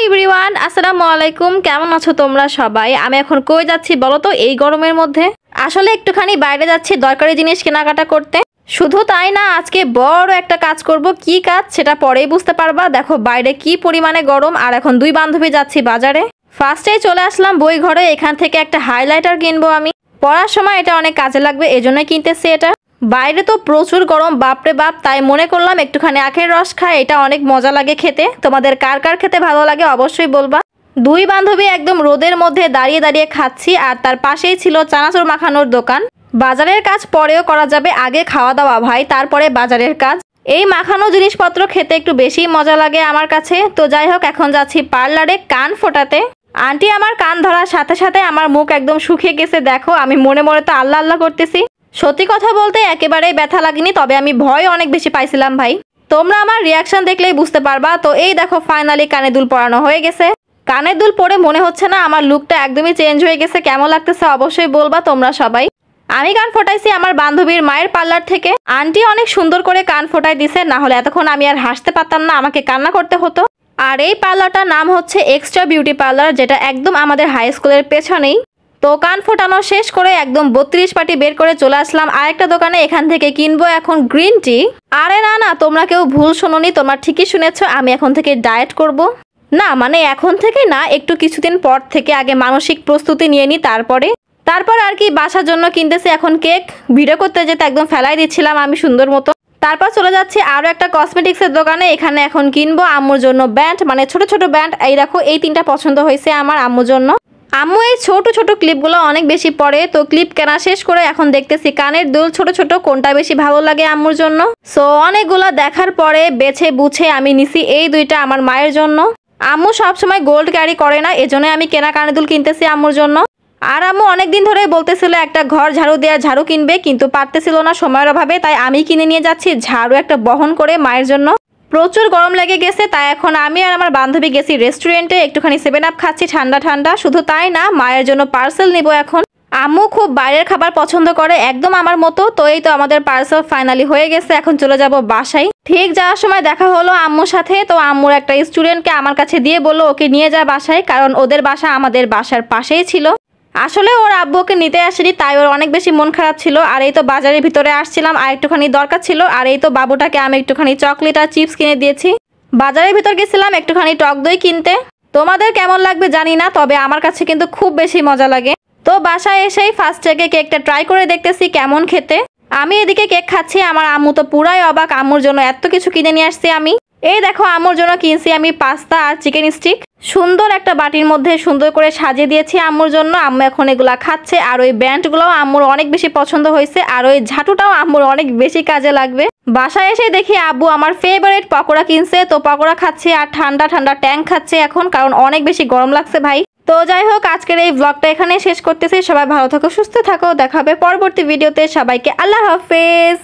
Everyone, আসসালামু আলাইকুম। কেমন আছো তোমরা সবাই? আমি এখন কই যাচ্ছি বলো তো এই গরমের মধ্যে? আসলে একটুখানি বাইরে যাচ্ছি দরকারি জিনিস কেনাকাটা করতে। শুধু তাই না, আজকে বড় একটা কাজ করব। কি কাজ সেটা পরেই বুঝতে পারবা। দেখো বাইরে কি পরিমাণে গরম, আর এখন দুই বান্ধবী যাচ্ছি বাজারে। ফার্স্টেই চলে আসলাম বই ঘরে। এখান থেকে একটা হাইলাইটার কিনবো আমি। পড়ার সময় এটা অনেক কাজে লাগবে, এজন্যই কিনতেছি এটা। বাইরে তো প্রচুর গরম, বাপরে বাপ, তাই মনে করলাম একটুখানি আখের রস খাই, এটা অনেক মজা লাগে খেতে। তোমাদের কার কার খেতে ভালো লাগে অবশ্যই বলবা। দুই বান্ধবী একদম রোদের মধ্যে দাঁড়িয়ে দাঁড়িয়ে খাচ্ছি, আর তার পাশেই ছিল চানাচুর মাখানোর দোকান। বাজারের কাজ পরেও করা যাবে, আগে খাওয়া দাওয়া ভাই, তারপরে বাজারের কাজ। এই মাখানো জিনিসপত্র খেতে একটু বেশি মজা লাগে আমার কাছে। তো যাই হোক, এখন যাচ্ছি পার্লারে কান ফোটাতে। আন্টি আমার কান ধরার সাথে সাথে আমার মুখ একদম শুকিয়ে গেছে। দেখো আমি মনে মনে তো আল্লাহ আল্লাহ করতেছি। সত্যি কথা বলতে একেবারেই ব্যথা লাগেনি, তবে আমি ভয় অনেক বেশি পাইছিলাম ভাই। তোমরা আমার রিয়াকশন দেখলেই বুঝতে পারবা। তো এই দেখো ফাইনালি কানে দুল পরানো হয়ে গেছে। কানের দুল পরে মনে হচ্ছে না আমার লুকটা একদমই চেঞ্জ হয়ে গেছে? কেমন লাগতেছে অবশ্যই বলবা তোমরা সবাই। আমি কান ফোটাইছি আমার বান্ধবীর মায়ের পার্লার থেকে। আন্টি অনেক সুন্দর করে কান ফোটাই দিছে, না হলে এতক্ষণ আমি আর হাসতে পারতাম না, আমাকে কান্না করতে হতো। আর এই পার্লারটার নাম হচ্ছে এক্সট্রা বিউটি পার্লার, যেটা একদম আমাদের হাই স্কুলের পেছনেই। তো কান ফোটানো শেষ করে একদম 32 পাটি বের করে চলে আসলাম আরেকটা দোকানে। এখান থেকে কিনবো এখন গ্রিন টি। আরে না না, তোমরা কেউ ভুল শোনোনি, তোমরা ঠিকই শুনেছ। আমি এখন থেকে ডায়েট করব। না মানে এখন থেকে না, একটু কিছুদিন পর থেকে। আগে মানসিক প্রস্তুতি নিয়ে নিই, তারপর আর কি বাসার জন্য কিনতেছি এখন কেক। ভিডিও করতে যেতে একদম ফেলাই দিচ্ছিলাম আমি সুন্দর মতো। তারপর চলে যাচ্ছি আরো একটা কসমেটিক্সের দোকানে। এখানে এখন কিনবো আম্মুর জন্য ব্যান্ড, মানে ছোট ছোট ব্যান্ড। এই দেখো এই তিনটা পছন্দ হয়েছে আমার আম্মুর জন্য। আম্মু এই ছোট ছোট ক্লিপগুলো অনেক বেশি পরে। তো ক্লিপ কেনা শেষ করে এখন দেখতেছি কানের দুল ছোট ছোট কোনটা বেশি ভালো লাগে আম্মুর জন্য। সো অনেকগুলো দেখার পরে বেছে বুঝে আমি নিছি এই দুইটা আমার মায়ের জন্য। আম্মু সবসময় গোল্ড ক্যারি করে না, এজন্য আমি কেনা কানের দুল কিনতেছি আম্মুর জন্য। আর আম্মু অনেকদিন ধরে বলতেছিল একটা ঘর ঝাড়ু দেওয়ার ঝাড়ু কিনবে, কিন্তু পারতেছিল না সময়ের অভাবে। তাই আমি কিনে নিয়ে যাচ্ছি ঝাড়ু একটা বহন করে মায়ের জন্য। প্রচুর গরম লেগে গেছে, তাই এখন আমি আর আমার বান্ধবী গেছি রেস্টুরেন্টে, একটুখানি 7 আপ খাচ্ছি ঠান্ডা ঠান্ডা। শুধু তাই না, মায়ের জন্য পার্সেল নিব এখন। আম্মু খুব বাইরের খাবার পছন্দ করে, একদম আমার মতো। তো এই তো আমাদের পার্সেল ফাইনালি হয়ে গেছে, এখন চলে যাব বাসায়। ঠিক যাওয়ার সময় দেখা হলো আম্মুর সাথে। তো আম্মুর একটা স্টুডেন্টকে আমার কাছে দিয়ে বললো ওকে নিয়ে যা বাসায়, কারণ ওদের বাসা আমাদের বাসার পাশেই ছিল। আসলে ওর আব্বু ওকে নিতে আসেনি, তাই ওর অনেক বেশি মন খারাপ ছিল। আর এই তো বাজারের ভিতরে আসছিলাম, আর একটুখানি দরকার ছিল। আর এই তো বাবুটাকে আমি একটুখানি চকলেট আর চিপস কিনে দিয়েছি। বাজারের ভিতর গেছিলাম একটুখানি টক দই কিনতে। তোমাদের কেমন লাগবে জানি না, তবে আমার কাছে কিন্তু খুব বেশি মজা লাগে। তো বাসায় এসেই ফার্স্ট থেকে কেকটা ট্রাই করে দেখতেছি কেমন খেতে। আমি এদিকে কেক খাচ্ছি, আমার আম্মু তো পুরাই অবাক। আম্মুর জন্য এত কিছু কিনে নিয়ে আসছি আমি। এই দেখো আম্মুর জন্য কিনছি আমি পাস্তা আর চিকেন স্টিক। সুন্দর একটা বাটির মধ্যে সুন্দর করে সাজিয়ে দিয়েছি আম্মুর জন্য। আম্মু এখন এগুলা খাচ্ছে। আর ওই ব্যান্ডগুলোও আম্মুর অনেক বেশি পছন্দ হয়েছে, আর ওই ঝাঁটুটাও আম্মুর অনেক বেশি কাজে লাগবে। বাসায় এসে দেখি আব্বু আমার ফেভারিট পকোড়া কিনছে। তো পকোড়া খাচ্ছি আর ঠান্ডা ঠান্ডা ট্যাং খাচ্ছে এখন, কারণ অনেক বেশি গরম লাগছে ভাই। তো যাই হোক, আজকের এই ব্লগটা এখানে শেষ করতেছি। সবাই ভালো থাকো, সুস্থ থাকো, দেখা হবে পরবর্তী ভিডিওতে। সবাইকে আল্লাহ হাফেজ।